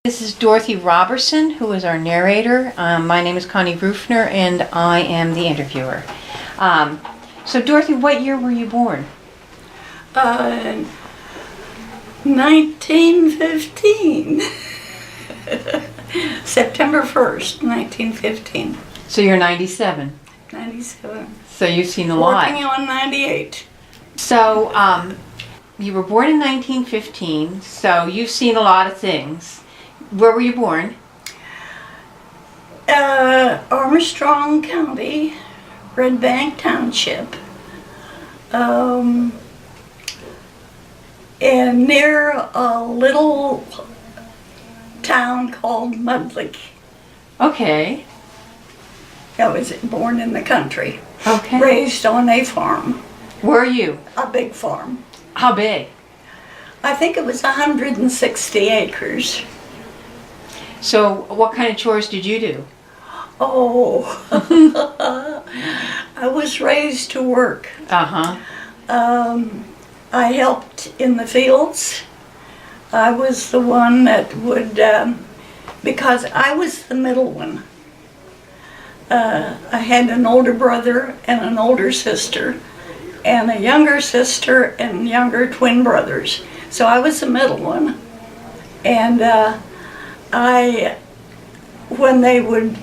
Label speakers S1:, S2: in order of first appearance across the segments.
S1: This is Dorothy Roberson, who is our narrator. My name is Connie Rufner, and I am the interviewer. So Dorothy, what year were you born?
S2: 1915. September 1st, 1915.
S1: So you're 97.
S2: 97.
S1: So you've seen a lot.
S2: Working on 98.
S1: So you were born in 1915, so you've seen a lot of things. Where were you born?
S2: Armstrong County, Red Bank Township. And near a little town called Mudlick.
S1: Okay.
S2: I was born in the country.
S1: Okay.
S2: Raised on a farm.
S1: Where are you?
S2: A big farm.
S1: How big?
S2: I think it was 160 acres.
S1: So what kind of chores did you do?
S2: Oh, I was raised to work.
S1: Uh-huh.
S2: I helped in the fields. I was the one that would, because I was the middle one. I had an older brother and an older sister, and a younger sister and younger twin brothers. So I was the middle one. And when they would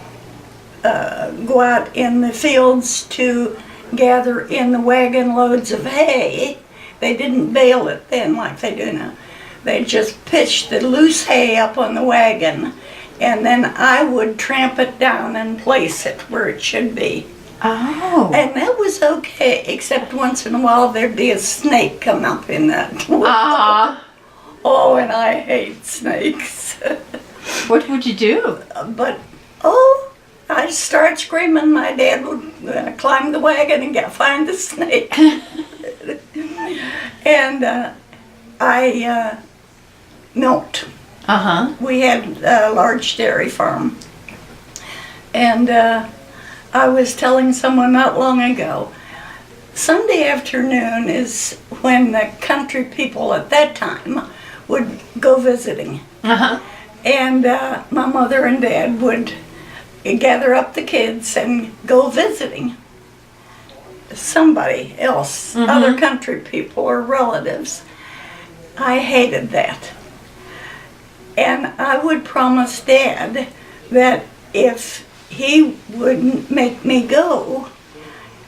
S2: go out in the fields to gather in the wagon loads of hay, they didn't bale it then like they do now. They just pitched the loose hay up on the wagon, and then I would tramp it down and place it where it should be.
S1: Oh.
S2: And that was okay, except once in a while there'd be a snake come up in that. Oh, and I hate snakes.
S1: What would you do?
S2: But, I'd start screaming. My dad would climb the wagon and find the snake. And I milked.
S1: Uh-huh.
S2: We had a large dairy farm. And I was telling someone not long ago, Sunday afternoon is when the country people at that time would go visiting.
S1: Uh-huh.
S2: And my mother and dad would gather up the kids and go visiting somebody else, other country people or relatives. I hated that. And I would promise Dad that if he wouldn't make me go,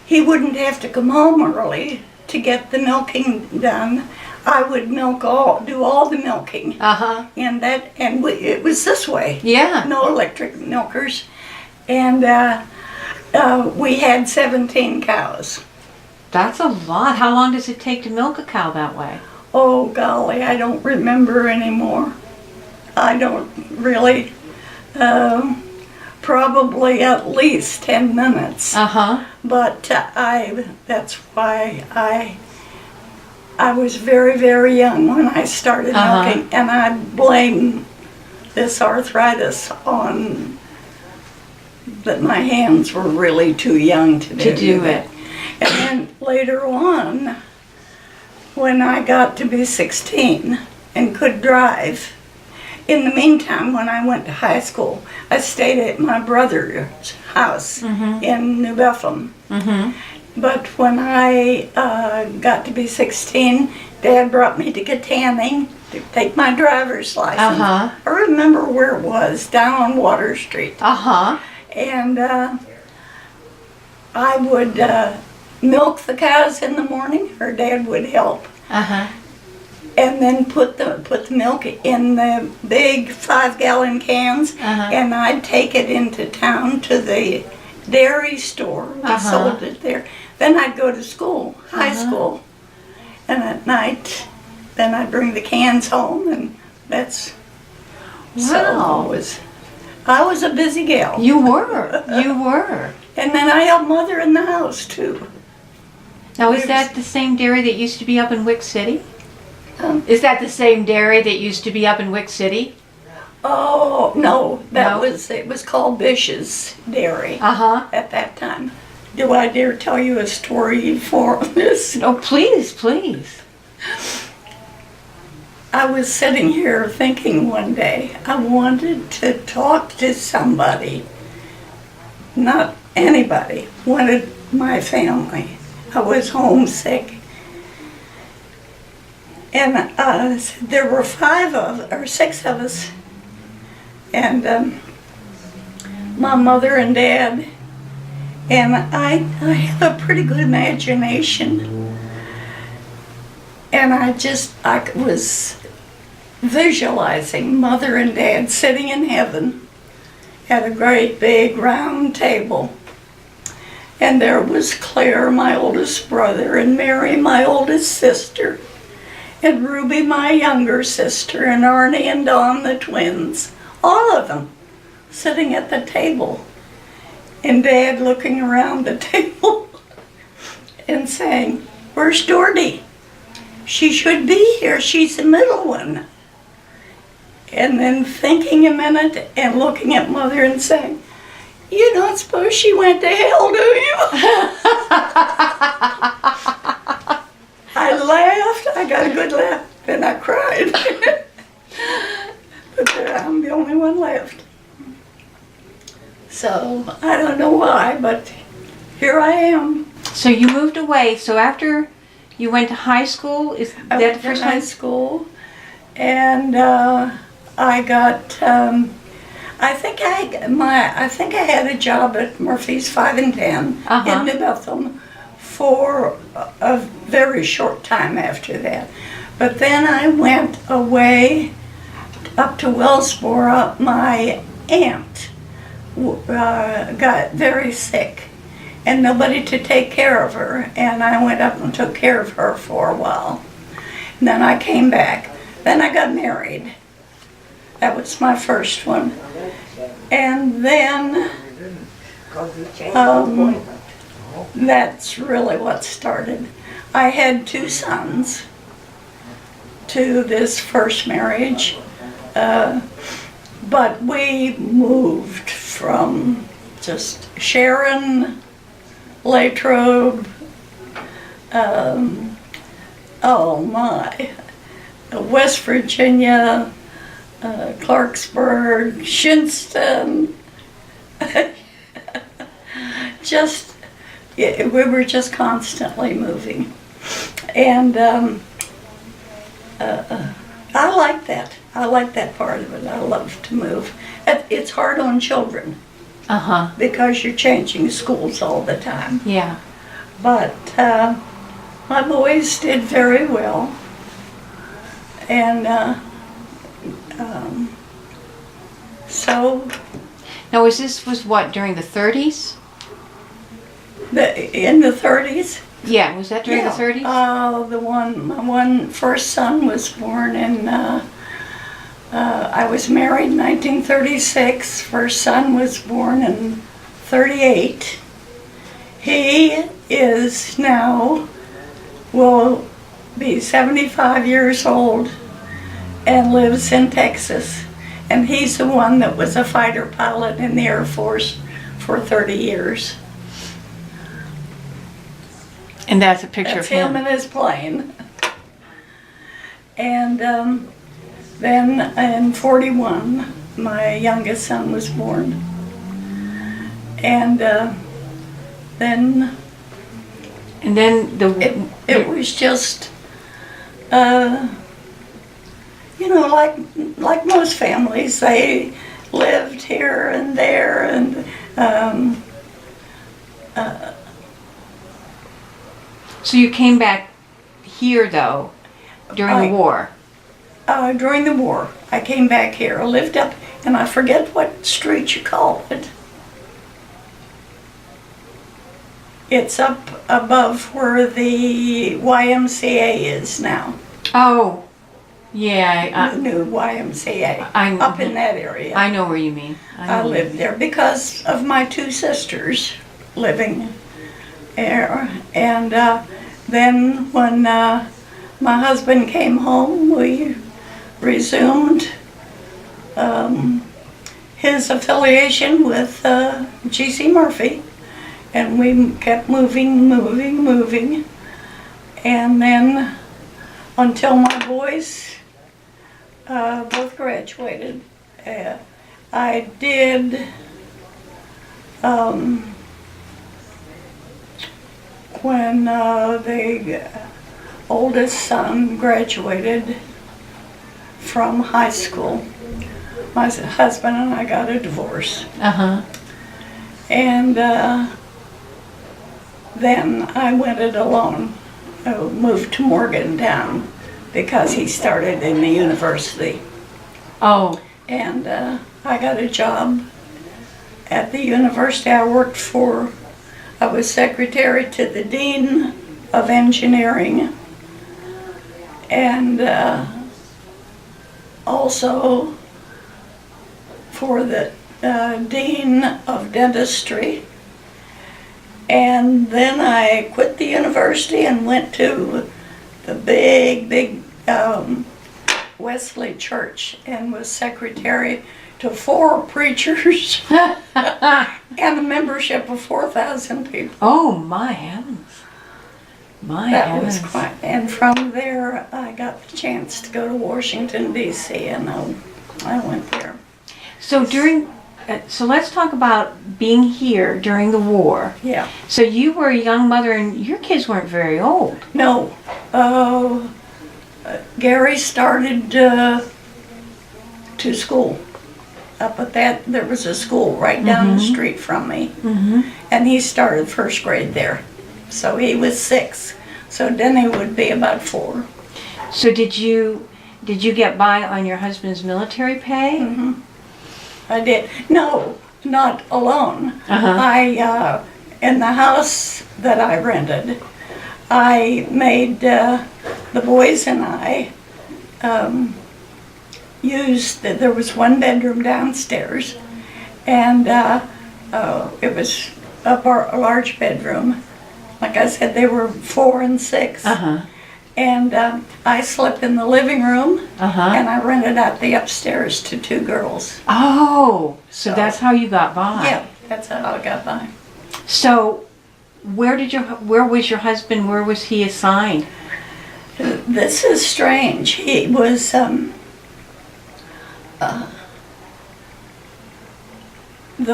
S2: he wouldn't have to come home early to get the milking done. I would do all the milking.
S1: Uh-huh.
S2: And it was this way.
S1: Yeah.
S2: No electric milkers. And we had 17 cows.
S1: That's a lot. How long does it take to milk a cow that way?
S2: Oh, golly, I don't remember anymore. I don't really. Probably at least 10 minutes.
S1: Uh-huh.
S2: But that's why I was very, very young when I started milking, and I blame this arthritis on that my hands were really too young to do it. And then later on, when I got to be 16 and could drive, in the meantime, when I went to high school, I stayed at my brother's house in New Bethlehem. But when I got to be 16, Dad brought me to Katanning to take my driver's license. I remember where it was, down on Water Street. And I would milk the cows in the morning. Her dad would help. And then put the milk in the big 5-gallon cans, and I'd take it into town to the dairy store. We sold it there. Then I'd go to school, high school, and at night, then I'd bring the cans home, and that's.
S1: Wow.
S2: So I was a busy gal.
S1: You were. You were.
S2: And then I helped Mother in the house too.
S1: Now, is that the same dairy that used to be up in Wick City? Is that the same dairy that used to be up in Wick City?
S2: Oh, no. It was called Bish's Dairy at that time. Do I dare tell you a story for this?
S1: Oh, please, please.
S2: I was sitting here thinking one day, I wanted to talk to somebody, not anybody, wanted my family. I was homesick. And there were 6 of us, and my mother and dad, and I have a pretty good imagination, and I was visualizing Mother and Dad sitting in heaven at a great big round table. And there was Claire, my oldest brother, and Mary, my oldest sister, and Ruby, my younger sister, and Arnie and Dawn, the twins, all of them sitting at the table. And Dad looking around the table and saying, "Where's Dorothy? She should be here, she's the middle one." And then thinking a minute and looking at Mother and saying, "You don't suppose she went to hell, do you?" I laughed, I got a good laugh, then I cried. But I'm the only one left. So, I don't know why, but here I am.
S1: So you moved away. So after you went to high school, is
S2: I
S1: that
S2: went
S1: the
S2: to
S1: first
S2: high
S1: time?
S2: school, and I got, I think I had a job at Murphy's 5 and 10 in New Bethlehem for a very short time after that. But then I went away up to Wellsboro. My aunt got very sick and nobody to take care of her, and I went up and took care of her for a while. And then I came back. Then I got married. That was my first one. And then that's really what started. I had 2 sons to this first marriage, but we moved from just Sharon, Latrobe, West Virginia, Clarksburg, Shinston. We were just constantly moving. And I like that. I like that part of it. I love to move. It's hard on children because you're changing schools all the time.
S1: Yeah.
S2: But my boys did very well. And so...
S1: Now, was what, during the 30s?
S2: In the 30s?
S1: Yeah, was that during the 30s?
S2: My one first son was born in, I was married in 1936. First son was born in 38. He is now, will be 75 years old and lives in Texas. And he's the one that was a fighter pilot in the Air Force for 30 years.
S1: And that's a picture
S2: That's
S1: of him.
S2: in his plane. And then in 41, my youngest son was born. And then...
S1: And then
S2: It was just, like most families, they lived here and there, and
S1: So you came back here, though, during the war?
S2: During the war, I came back here. I lived up, and I forget what street you call it. It's up above where the YMCA is now.
S1: Oh, yeah.
S2: The new YMCA.
S1: I'm
S2: up in that area.
S1: I know where you mean.
S2: I lived there because of my 2 sisters living there. And then when my husband came home, we resumed his affiliation with G.C. Murphy. And we kept moving. And then until my boys both graduated. I did, when the oldest son graduated from high school, my husband and I got a divorce.
S1: Uh-huh.
S2: And then I went it alone. I moved to Morgantown because he started in the university.
S1: Oh.
S2: And I got a job at the university. I was secretary to the dean of engineering, and also for the dean of dentistry. And then I quit the university and went to the big Wesley Church and was secretary to 4 preachers and a membership of 4,000 people.
S1: Oh, my heavens. My heavens.
S2: That was quite, and from there I got the chance to go to Washington, D.C., and I went there.
S1: So so let's talk about being here during the war.
S2: Yeah.
S1: So you were a young mother and your kids weren't very old.
S2: No. Gary started to school. Up at there was a school right down the street from me.
S1: Mm-hmm.
S2: And he started first grade there. So he was 6. So Denny would be about 4.
S1: So did you get by on your husband's military pay?
S2: Mm-hmm. I did. No, not alone.
S1: Uh-huh.
S2: In the house that I rented, I made the boys and I used that there was 1 bedroom downstairs, and it was a large bedroom. Like I said, they were 4 and 6.
S1: Uh-huh.
S2: And I slept in the living room,
S1: Uh-huh.
S2: and I rented out the upstairs to 2 girls.
S1: Oh, so that's how you got by.
S2: Yeah, that's how I got by.
S1: So where was your husband, where was he assigned?
S2: This is strange. He was the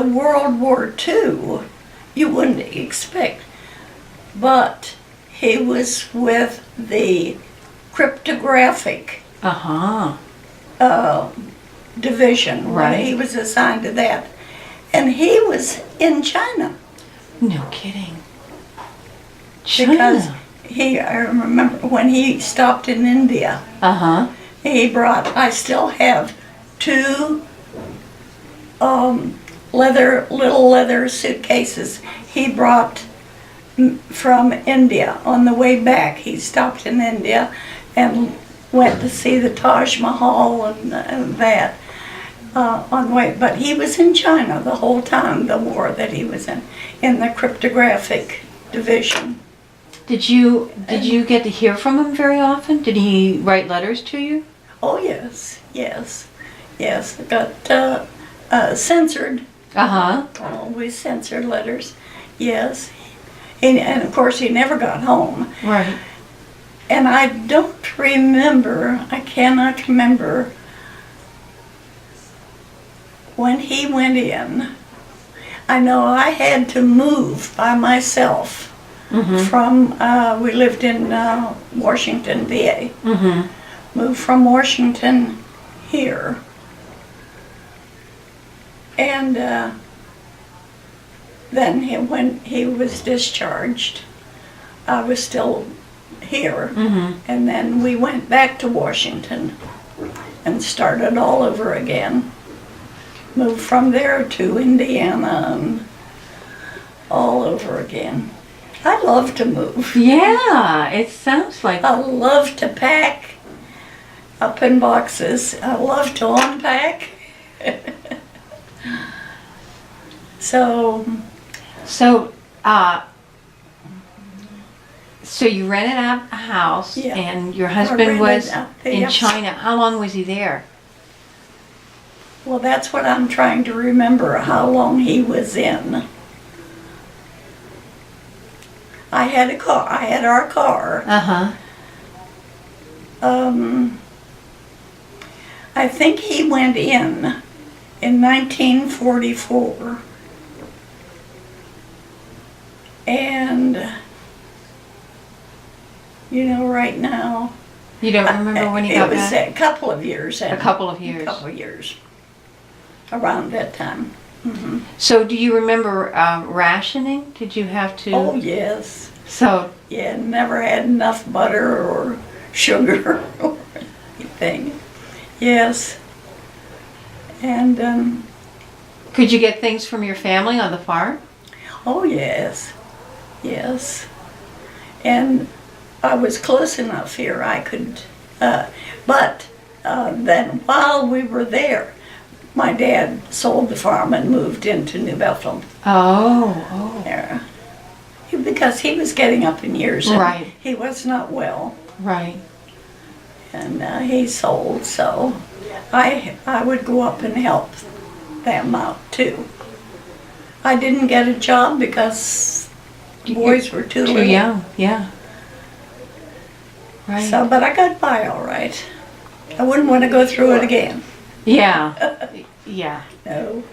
S2: World War II, you wouldn't expect, but he was with the cryptographic
S1: Uh-huh.
S2: division.
S1: Right.
S2: He was assigned to that. And he was in China.
S1: No kidding.
S2: Because
S1: China.
S2: I remember when he stopped in India,
S1: Uh-huh.
S2: I still have 2 little leather suitcases he brought from India. On the way back, he stopped in India and went to see the Taj Mahal and that on the way. But he was in China the whole time, the war that he was in the cryptographic division.
S1: Did you get to hear from him very often? Did he write letters to you?
S2: Oh, yes. It got censored.
S1: Uh-huh.
S2: Always censored letters. Yes. And of course, he never got home.
S1: Right.
S2: And I cannot remember when he went in. I know I had to move by myself from, we lived in Washington, VA.
S1: Mm-hmm.
S2: Moved from Washington here. And then when he was discharged, I was still here.
S1: Mm-hmm.
S2: And then we went back to Washington and started all over again. Moved from there to Indiana and all over again. I love to move.
S1: Yeah, it sounds like.
S2: I love to pack up in boxes. I love to unpack. So
S1: you rented out a house,
S2: Yeah.
S1: and your husband was in
S2: Yes.
S1: China. How long was he there?
S2: Well, that's what I'm trying to remember, how long he was in. I had a car. I had our car.
S1: Uh-huh.
S2: I think he went in 1944. And, right now,
S1: You don't remember when he
S2: it
S1: got
S2: was
S1: back?
S2: a couple of years.
S1: A couple of years.
S2: A couple of years. Around that time. Hmm.
S1: So do you remember rationing? Did you have to?
S2: Oh, yes.
S1: So,
S2: Yeah, never had enough butter or sugar or anything. Yes. And,
S1: could you get things from your family on the farm?
S2: oh, yes. Yes. And I was close enough here I could, but then while we were there, my dad sold the farm and moved into New Bethel.
S1: Oh.
S2: There. Because he was getting up in years and
S1: Right.
S2: he was not well.
S1: Right.
S2: And he sold, so I would go up and help them out too. I didn't get a job because boys were too
S1: Too
S2: little.
S1: young, yeah. Right.
S2: So, but I got by all right. I wouldn't want to go through it again.
S1: Yeah. Yeah.
S2: No.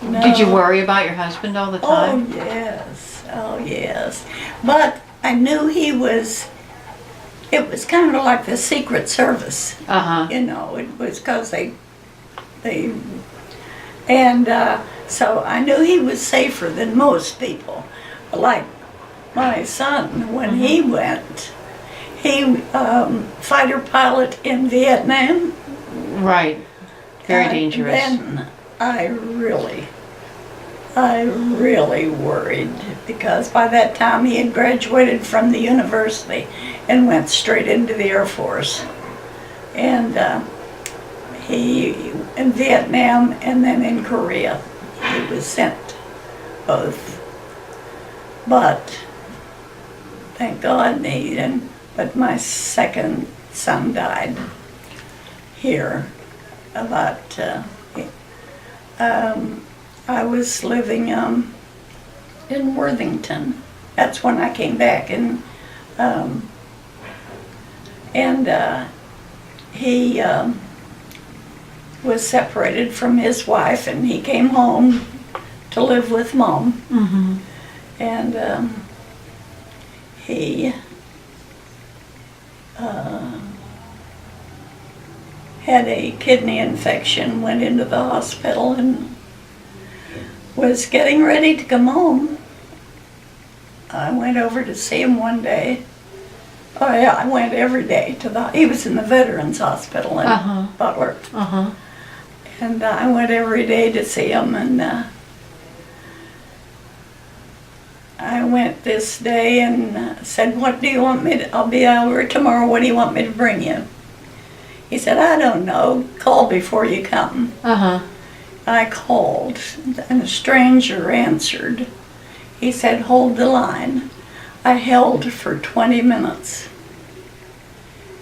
S1: Did you worry about your husband all the time?
S2: Oh, yes. Oh, yes. But I knew it was kind of like the Secret Service.
S1: Uh-huh.
S2: It was because so I knew he was safer than most people. Like my son, when he went, he fighter pilot in Vietnam.
S1: Right. Very dangerous.
S2: Then I really worried because by that time he had graduated from the university and went straight into the Air Force. And he, in Vietnam and then in Korea, he was sent both. But thank God he didn't. But my second son died here about, I was living in Worthington. That's when I came back, and he was separated from his wife, and he came home to live with Mom.
S1: Mm-hmm.
S2: And he had a kidney infection, went into the hospital, and was getting ready to come home. I went over to see him one day. Oh yeah, I went every day he was in the Veterans Hospital in Butler.
S1: Uh-huh.
S2: And I went every day to see him, and I went this day and said, "What do you want me to, I'll be over tomorrow, what do you want me to bring you?" He said, "I don't know, call before you come."
S1: Uh-huh.
S2: I called, and a stranger answered. He said, "Hold the line." I held for 20 minutes.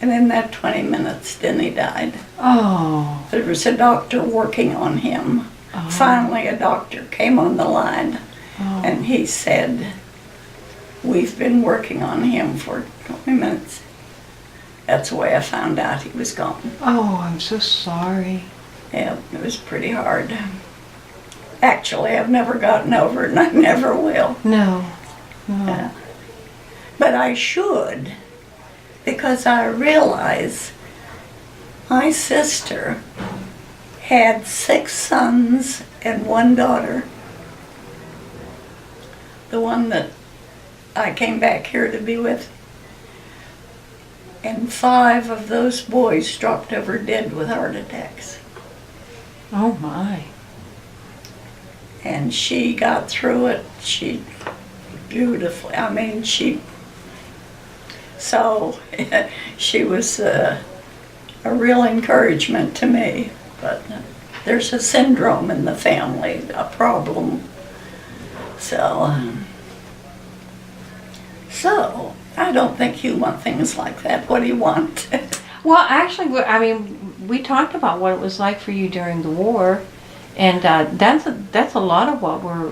S2: And in that 20 minutes, then he died.
S1: Oh.
S2: There was a doctor working on him.
S1: Oh.
S2: Finally, a doctor came on the line,
S1: Oh.
S2: and he said, "We've been working on him for 20 minutes." That's the way I found out he was gone.
S1: Oh, I'm so sorry.
S2: Yeah, it was pretty hard. Actually, I've never gotten over it, and I never will.
S1: No. No.
S2: But I should, because I realize my sister had 6 sons and 1 daughter. The one that I came back here to be with. And 5 of those boys dropped over dead with heart attacks.
S1: Oh my.
S2: And she got through it. She beautifully, so she was a real encouragement to me. But there's a syndrome in the family, a problem. So I don't think you want things like that. What do you want?
S1: Well, actually, we talked about what it was like for you during the war, and that's a lot of what we're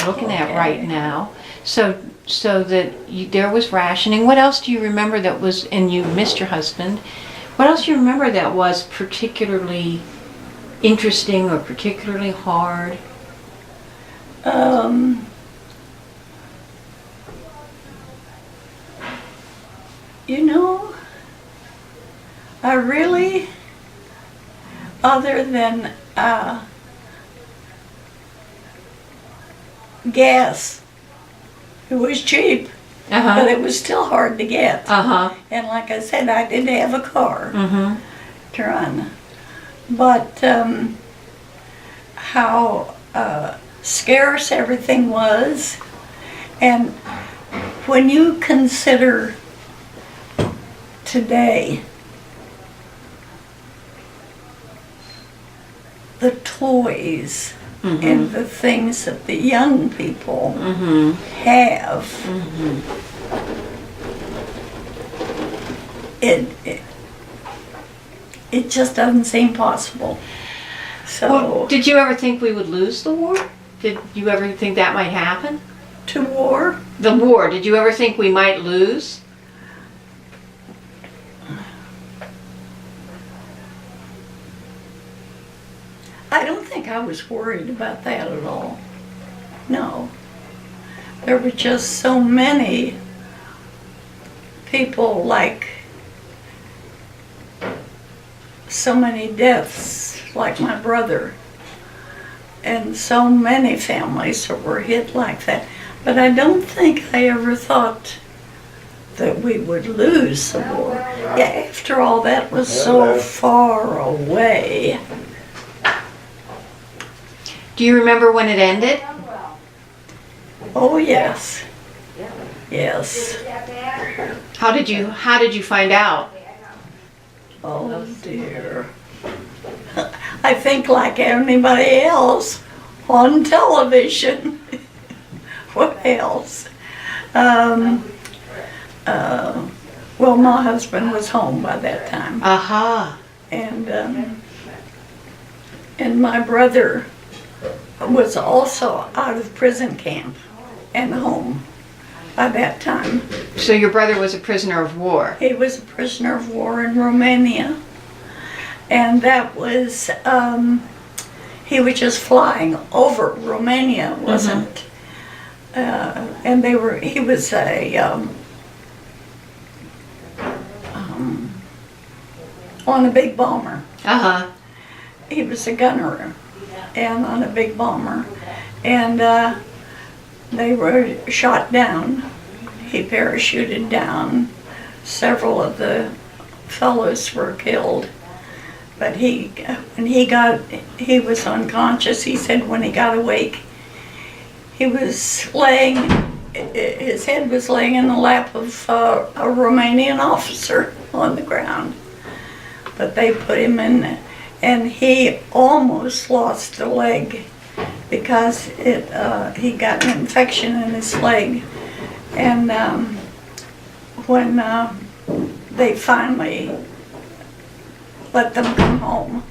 S1: looking at right now. So that there was rationing. What else do you remember that was, and you missed your husband? What else do you remember that was particularly interesting or particularly hard?
S2: You know, I really, other than gas, it was cheap, but it was still hard to get. And like I said, I didn't have a car to run. But how scarce everything was, and when you consider today the toys and the things that the young people have, it just doesn't seem possible. So,
S1: Well, did you ever think we would lose the war? Did you ever think that might happen?
S2: to war,
S1: The war, did you ever think we might lose?
S2: I don't think I was worried about that at all. No. There were just so many people, like so many deaths, like my brother, and so many families that were hit like that. But I don't think I ever thought that we would lose the war. Yeah, after all, that was so far away.
S1: Do you remember when it ended?
S2: Oh, yes. Yes.
S1: How did you find out?
S2: Oh, dear. I think like anybody else on television. What else? Well, my husband was home by that time. And my brother was also out of prison camp and home by that time.
S1: So your brother was a prisoner of war.
S2: He was a prisoner of war in Romania. And that was, he was just flying over Romania, wasn't, and he was on a big bomber. He was a gunner and on a big bomber. And they were shot down. He parachuted down. Several of the fellows were killed. But he was unconscious. He said when he got awake, his head was laying in the lap of a Romanian officer on the ground. But they put him in, and he almost lost a leg because he got an infection in his leg. And when they finally let them come home,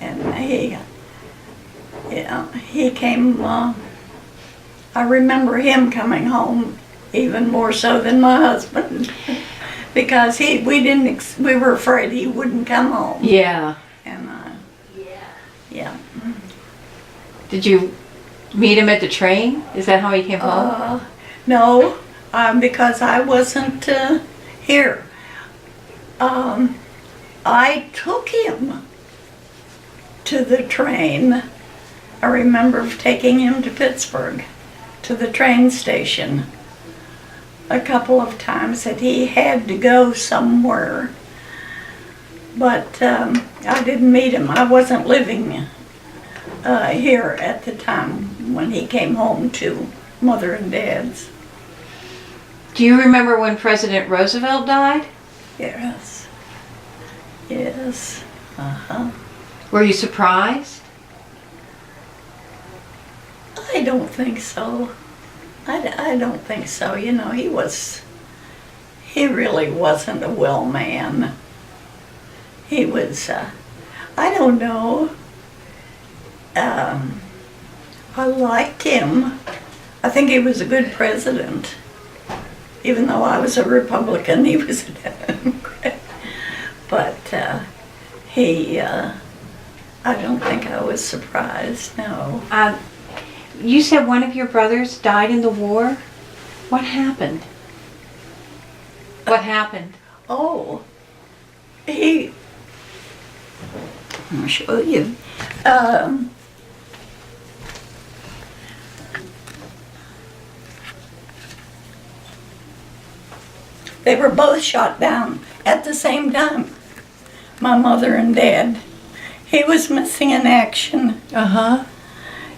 S2: and he came, I remember him coming home even more so than my husband because we were afraid he wouldn't come home.
S1: Yeah.
S2: And yeah.
S1: Did you meet him at the train? Is that how he came home?
S2: No, because I wasn't here. I took him to the train. I remember taking him to Pittsburgh, to the train station, a couple of times that he had to go somewhere. But I didn't meet him. I wasn't living here at the time when he came home to Mother and Dad's.
S1: Do you remember when President Roosevelt died?
S2: Yes. Yes.
S1: Were you surprised?
S2: I don't think so. I don't think so. You know, he really wasn't a well man. He was, I don't know. I liked him. I think he was a good president. Even though I was a Republican, he was a Democrat. But I don't think I was surprised, no.
S1: You said one of your brothers died in the war? What happened? What happened?
S2: Oh, I'll show you. They were both shot down at the same time, my mother and dad. He was missing in action.
S1: Uh-huh.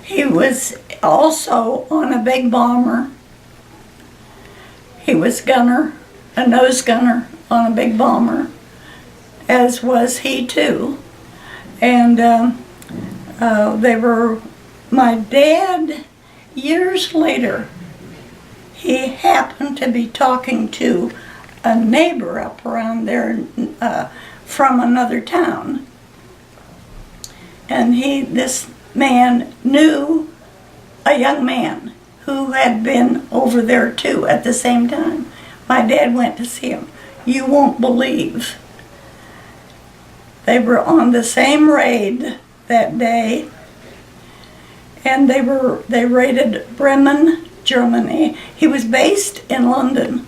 S2: He was also on a big bomber. He was a nose gunner on a big bomber, as was he too. And my dad, years later, he happened to be talking to a neighbor up around there from another town. And this man knew a young man who had been over there too at the same time. My dad went to see him. You won't believe. They were on the same raid that day, and they raided Bremen, Germany. He was based in London.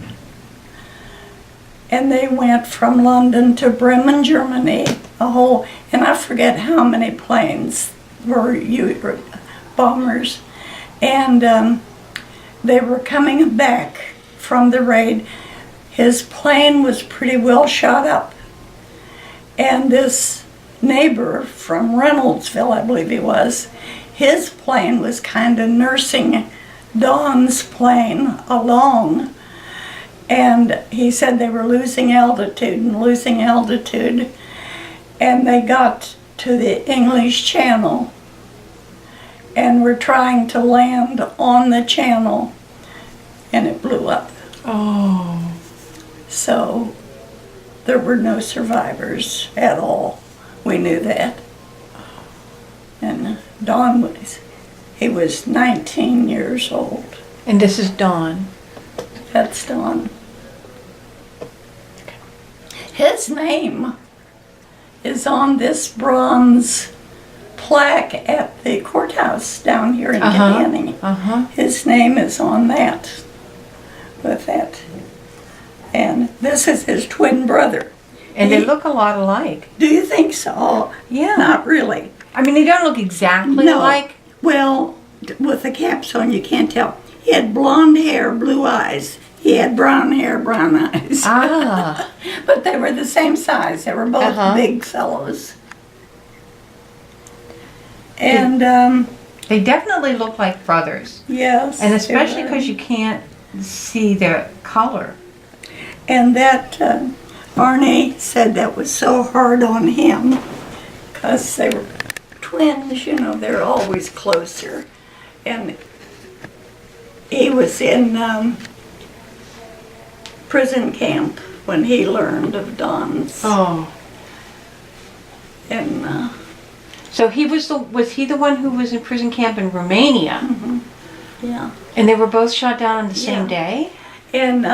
S2: And they went from London to Bremen, Germany, and I forget how many planes were bombers. And they were coming back from the raid. His plane was pretty well shot up. And this neighbor from Reynoldsville, I believe he was, his plane was kind of nursing Don's plane along. And he said they were losing altitude, and they got to the English Channel and were trying to land on the channel, and it blew up.
S1: Oh.
S2: So there were no survivors at all. We knew that. And Don he was 19 years old.
S1: And this is Dawn.
S2: That's Don. His name is on this bronze plaque at the courthouse down here in Canandaigua.
S1: Uh-huh.
S2: His name is on that, with that. And this is his twin brother.
S1: And they look a lot alike.
S2: Do you think so?
S1: Yeah.
S2: Not really.
S1: I mean, they don't look exactly alike.
S2: Well, with the caps on, you can't tell. He had blonde hair, blue eyes. He had brown hair, brown eyes.
S1: Ah.
S2: But they were the same size. They were both big fellows. And
S1: they definitely look like brothers.
S2: yes.
S1: And especially because you can't see their color.
S2: And that Arnie said that was so hard on him because they were twins, you know, they're always closer. And he was in prison camp when he learned of Don's.
S1: Oh.
S2: And
S1: So was he the one who was in prison camp in Romania?
S2: mm-hmm. Yeah.
S1: And they were both shot down on the same day?
S2: And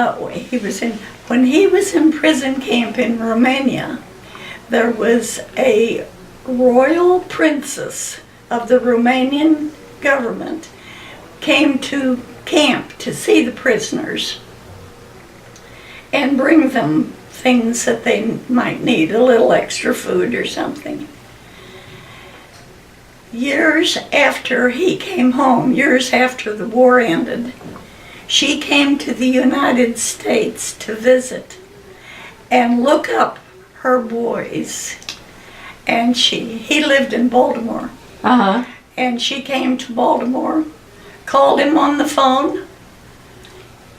S2: when he was in prison camp in Romania, there was a royal princess of the Romanian government came to camp to see the prisoners and bring them things that they might need, a little extra food or something. Years after he came home, years after the war ended, she came to the United States to visit and look up her boys. And he lived in Baltimore.
S1: Uh-huh.
S2: And she came to Baltimore, called him on the phone,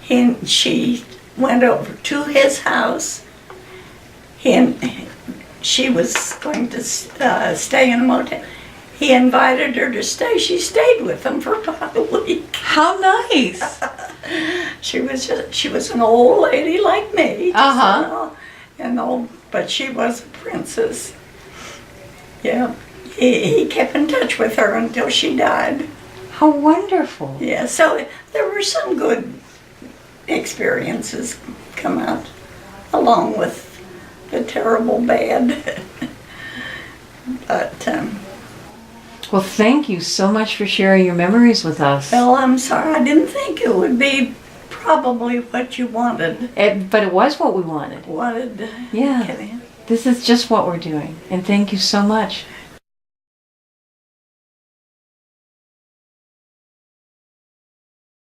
S2: and she went over to his house. She was going to stay in a motel. He invited her to stay. She stayed with him for about a week.
S1: How nice.
S2: She was an old lady like me. But she was a princess. Yeah. He kept in touch with her until she died.
S1: How wonderful.
S2: Yeah, so there were some good experiences come out along with the terrible bad. But,
S1: Well, thank you so much for sharing your memories with us.
S2: well, I'm sorry. I didn't think it would be probably what you wanted.
S1: But it was what we wanted.
S2: Wanted.
S1: Yeah.
S2: Okay.
S1: This is just what we're doing. And thank you so much.